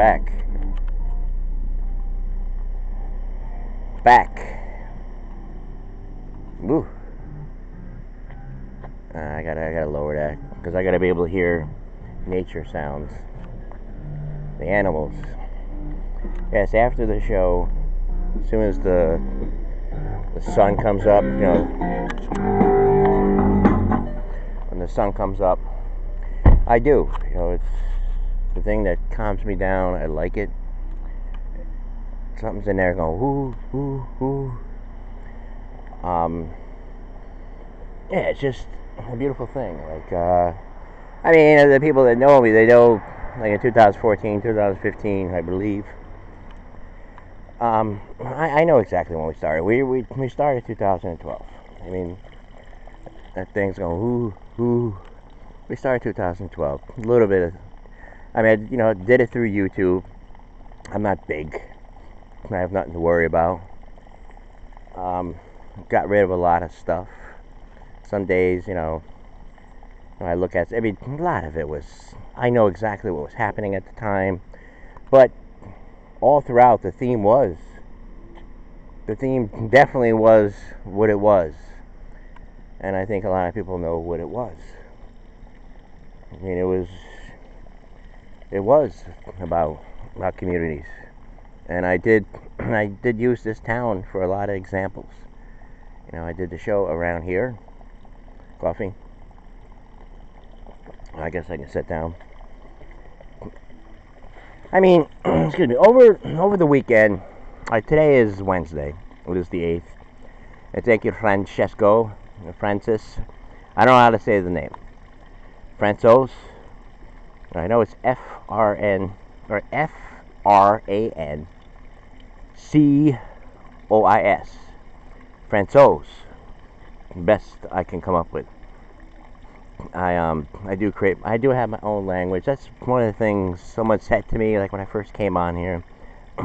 back. Woo. I gotta lower that because I gotta be able to hear nature sounds, the animals. Yes, after the show, as soon as the sun comes up, when the sun comes up, I do. It's the thing that calms me down. I like it. Something's in there going whoo, whoo, whoo. Yeah, it's just a beautiful thing. The people that know me, they know, like in 2014, 2015, I believe. I know exactly when we started. We started 2012. I mean, that thing's going whoo, whoo. We started 2012. A little bit of, did it through YouTube. I'm not big. I have nothing to worry about. Got rid of a lot of stuff. Some days, I look at, a lot of it was, I know exactly what was happening at the time, but all throughout the theme definitely was what it was, and I think a lot of people know what it was. I mean, it was about communities, and I did use this town for a lot of examples. I did the show around here. Coffee. I guess I can sit down. Excuse me. Over the weekend, today is Wednesday. It is the 8th. And thank you, Francis. I don't know how to say the name. Francois. I know it's F-R-N or F-R-A-N-C-O-I-S. Francois. Best I can come up with. I do have my own language. That's one of the things someone said to me, like when I first came on here.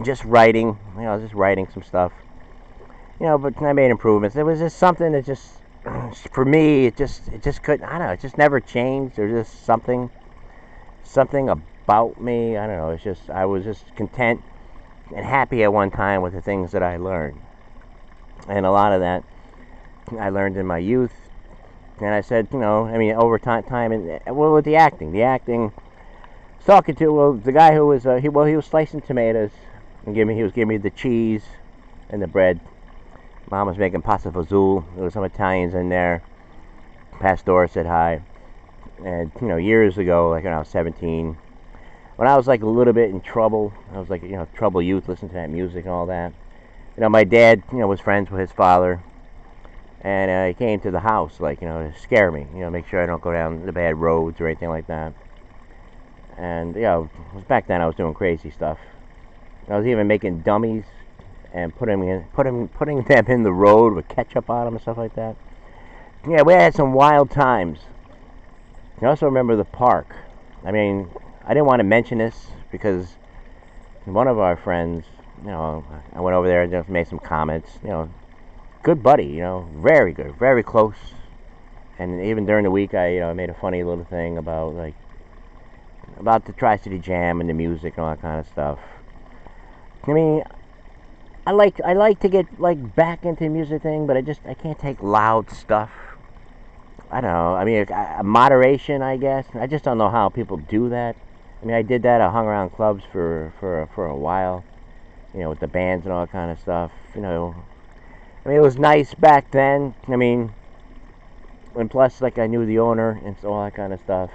Just writing, just writing some stuff. But I made improvements. It was just something that just, for me, it just couldn't, I don't know, it just never changed. There's just something about me, I don't know, I was just content and happy at one time with the things that I learned. And a lot of that I learned in my youth. And I said, over time, and with the acting, talking to the guy who was he was slicing tomatoes and he was giving me the cheese and the bread. Mom was making pasta fazool. There was some Italians in there. Pastor said hi. And years ago, like when I was 17, when I was like a little bit in trouble, I was like trouble youth, listening to that music and all that. My dad was friends with his father. And he came to the house, to scare me, make sure I don't go down the bad roads or anything like that. And, back then I was doing crazy stuff. I was even making dummies and putting them in the road with ketchup on them and stuff like that. Yeah, we had some wild times. I also remember the park. I didn't want to mention this because one of our friends, I went over there and just made some comments, good buddy, very good, very close. And even during the week, I made a funny little thing about the Tri-City Jam and the music and all that kind of stuff. I like to get back into the music thing, but I can't take loud stuff. I don't know. Moderation, I guess. I just don't know how people do that. I did that. I hung around clubs for a while, with the bands and all that kind of stuff. It was nice back then. And plus, I knew the owner and all that kind of stuff.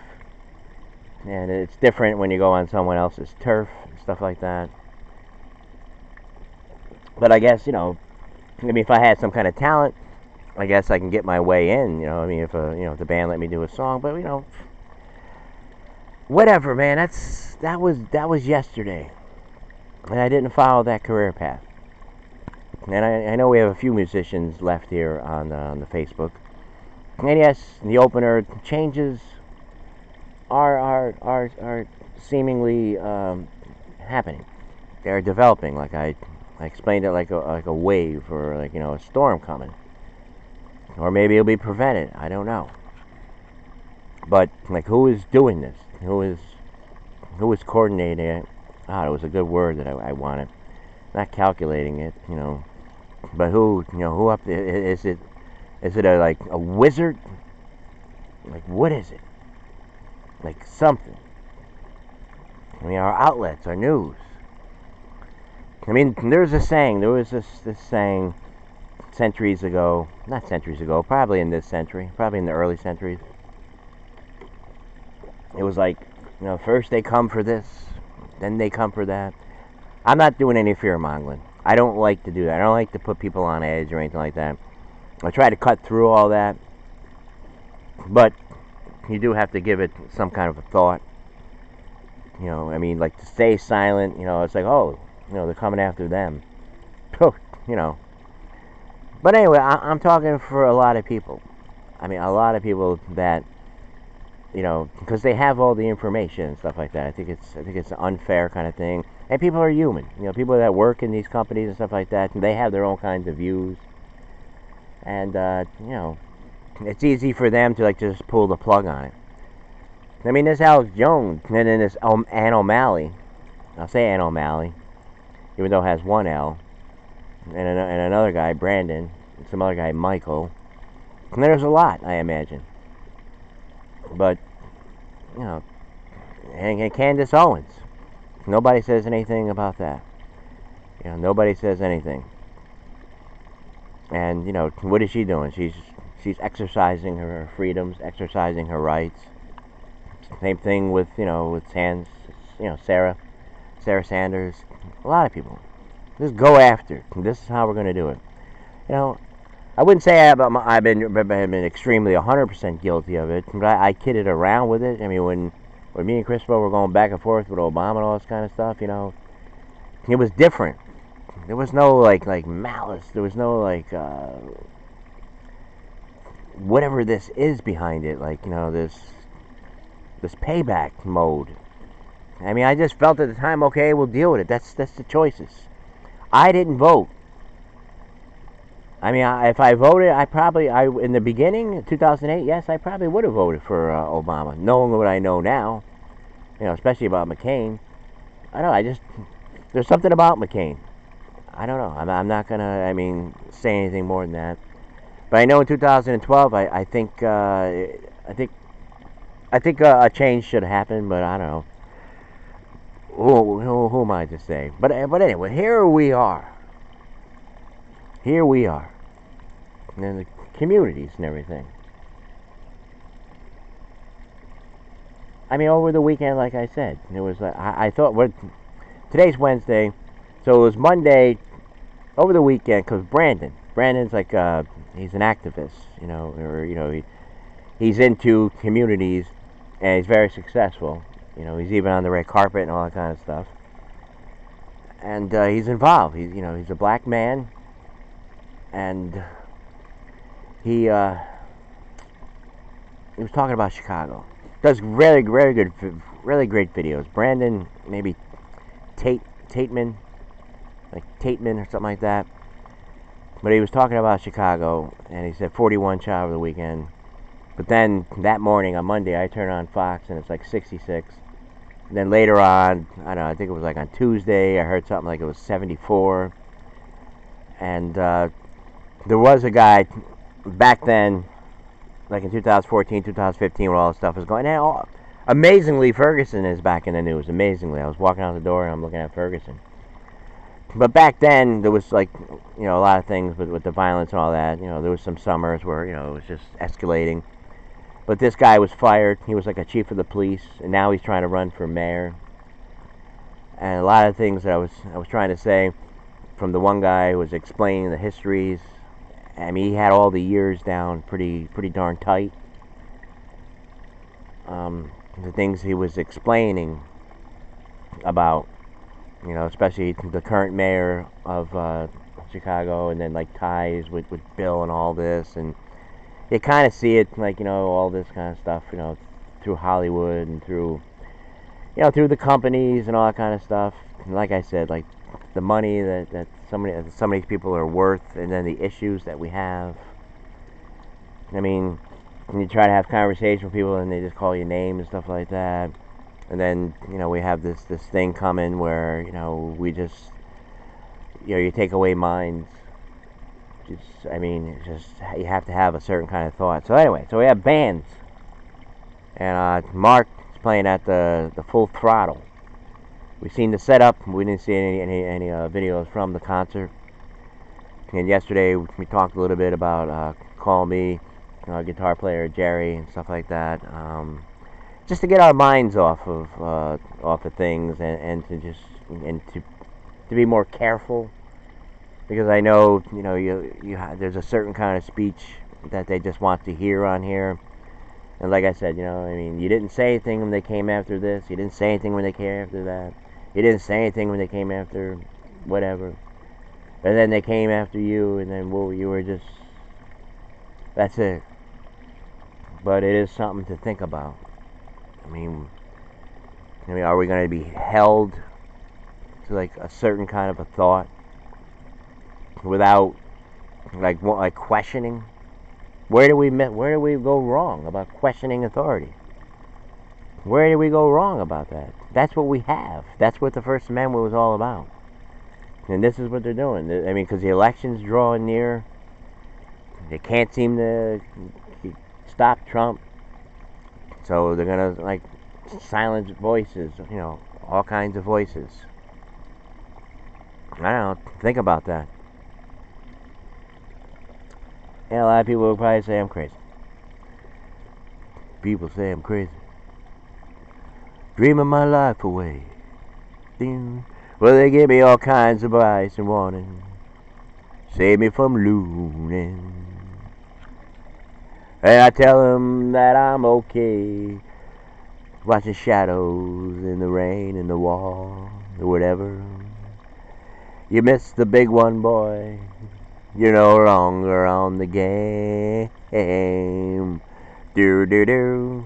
And it's different when you go on someone else's turf and stuff like that. But I guess, if I had some kind of talent, I guess I can get my way in. If the band let me do a song. But whatever, man. That was yesterday, and I didn't follow that career path. And I know we have a few musicians left here on the Facebook. And yes, the opener changes are seemingly happening. They're developing. Like I explained it, like a wave or a storm coming, or maybe it'll be prevented. I don't know. But who is doing this? Who is coordinating it? it was a good word that I wanted. Not calculating it, but who up there? Is it like a wizard? Like, what is it? Like something. I mean, our outlets, our news. I mean, there was this saying centuries ago, not centuries ago, probably in this century, probably in the early centuries. It was like, first they come for this, then they come for that. I'm not doing any fear mongering. I don't like to do that. I don't like to put people on edge or anything like that. I try to cut through all that, but you do have to give it some kind of a thought. I mean, like, to stay silent, it's like, oh, they're coming after them. But anyway, I'm talking for a lot of people. I mean, a lot of people that, because they have all the information and stuff like that. I think it's an unfair kind of thing. And people are human. People that work in these companies and stuff like that, and they have their own kinds of views. And it's easy for them to just pull the plug on it. I mean, this Alex Jones and then this Ann O'Malley. I'll say Ann O'Malley, even though it has one L. And another guy, Brandon, and some other guy, Michael. And there's a lot, I imagine. But, and Candace Owens. Nobody says anything about that. Nobody says anything. And, what is she doing? She's exercising her freedoms, exercising her rights. Same thing with, with Sarah Sanders. A lot of people. Just go after. This is how we're going to do it. I wouldn't say I've been extremely 100% guilty of it, but I kidded around with it. I mean, when me and Christopher were going back and forth with Obama and all this kind of stuff, it was different. There was no like malice. There was no whatever this is behind it. This payback mode. I mean, I just felt at the time, okay, we'll deal with it. That's the choices. I didn't vote. I mean, if I voted, in the beginning, 2008, yes, I probably would have voted for Obama, knowing what I know now, especially about McCain. I don't know, there's something about McCain. I don't know. I'm not gonna, say anything more than that. But I know in 2012, I think a change should happen, but I don't know. Who am I to say? But anyway, here we are. And then the communities and everything. I mean, over the weekend, like I said, it was I thought today's Wednesday, so it was Monday over the weekend because Brandon's like he's an activist, he's into communities and he's very successful. He's even on the red carpet and all that kind of stuff. And he's involved. He's a black man, and he was talking about Chicago. Does really, really good, really great videos. Brandon, maybe Tateman or something like that. But he was talking about Chicago, and he said 41 shot over the weekend. But then that morning on Monday, I turned on Fox, and it's like 66. And then later on, I don't know, I think it was like on Tuesday, I heard something like it was 74. And there was a guy back then, like in 2014, 2015, when all this stuff was going on. Amazingly, Ferguson is back in the news. Amazingly. I was walking out the door and I'm looking at Ferguson. But back then, there was a lot of things with the violence and all that. There was some summers where, it was just escalating. But this guy was fired. He was like a chief of the police, and now he's trying to run for mayor. And a lot of things that I was trying to say from the one guy who was explaining the histories. I mean, he had all the years down pretty darn tight. The things he was explaining about, especially the current mayor of Chicago, and then like ties with Bill and all this, and you kind of see it all this kind of stuff, through Hollywood and through the companies and all that kind of stuff. And like I said, like the money that some of these people are worth, and then the issues that we have. I mean, when you try to have conversation with people and they just call you names and stuff like that, And then, we have this thing coming where, we just, you take away minds. It's just, you have to have a certain kind of thought. So anyway, we have bands. And Mark is playing at the full throttle. We've seen the setup. We didn't see any videos from the concert. And yesterday we talked a little bit about Call Me, guitar player Jerry and stuff like that. Just to get our minds off of things and to be more careful, because I know there's a certain kind of speech that they just want to hear on here. And like I said, you didn't say anything when they came after this. You didn't say anything when they came after that. You didn't say anything when they came after whatever. And then they came after you, and then you were just... That's it. But it is something to think about. I mean, are we going to be held to like a certain kind of a thought without like questioning? Where do we go wrong about questioning authority? Where did we go wrong about that? That's what we have. That's what the First Amendment was all about. And this is what they're doing. Because the election's drawing near. They can't seem to stop Trump. So they're going to, silence voices, all kinds of voices. I don't know. Think about that. Yeah, a lot of people will probably say I'm crazy. People say I'm crazy. Dreaming my life away. Well, they give me all kinds of advice and warning. Save me from looning. And I tell them that I'm okay. Watching shadows in the rain, in the wall, or whatever. You missed the big one, boy. You're no longer on the game. Do do do.